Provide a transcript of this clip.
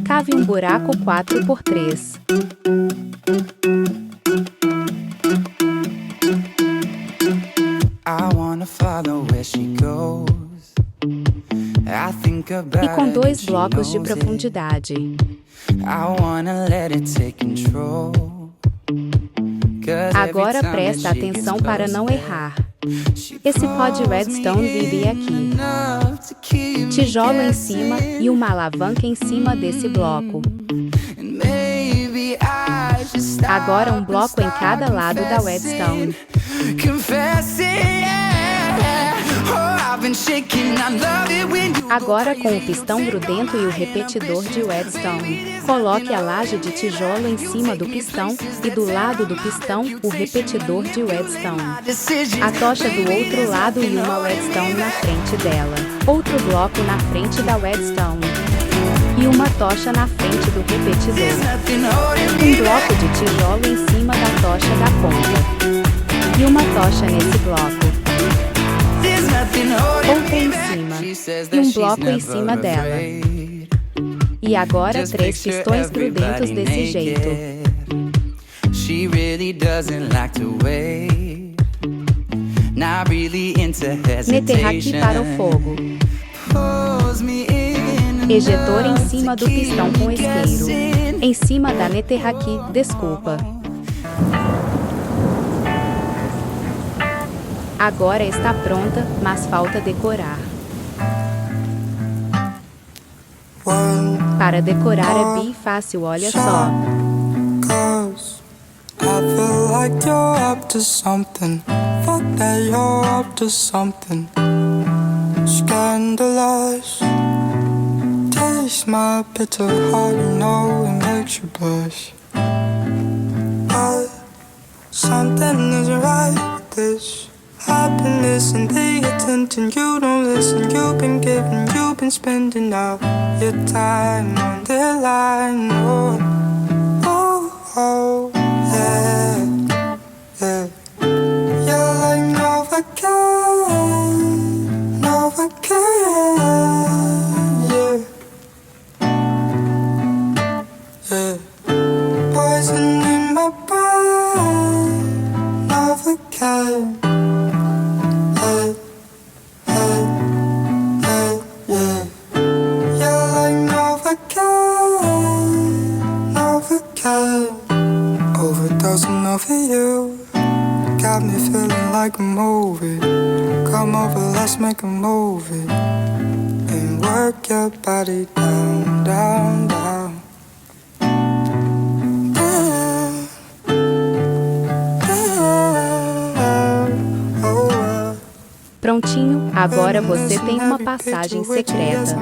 Cave um buraco 4×3. E com 2 blocos de profundidade. Agora presta atenção para não errar. Esse pó de redstone vive aqui. Tijolo em cima e uma alavanca em cima desse bloco. Agora um bloco em cada lado da redstone. Agora com o pistão grudento e o repetidor de redstone, coloque a laje de tijolo em cima do pistão e do lado do pistão o repetidor de redstone. A tocha do outro lado e uma redstone na frente dela. Outro bloco na frente da redstone. E uma tocha na frente do repetidor. Um bloco de tijolo em cima da tocha da ponta. E uma tocha nesse bloco. Outra em cima, e um bloco em cima dela. E agora 3 pistões grudentos desse jeito. Netherrack para o fogo. Ejetor em cima do pistão com isqueiro. Em cima da Netherrack, desculpa. Agora está pronta, mas falta decorar. Para decorar é bem fácil, olha só. Happiness and the attention you don't listen. You've been giving, you've been spending all your time on the line. Oh, oh, oh, yeah, yeah. You're like Novocaine, Novocaine, yeah, yeah. Poison in my brain, Novocaine. Overdosing over you, got me feeling like a movie. Come over, let's make a movie and work your body down, down, down. Prontinho, agora você tem uma passagem secreta.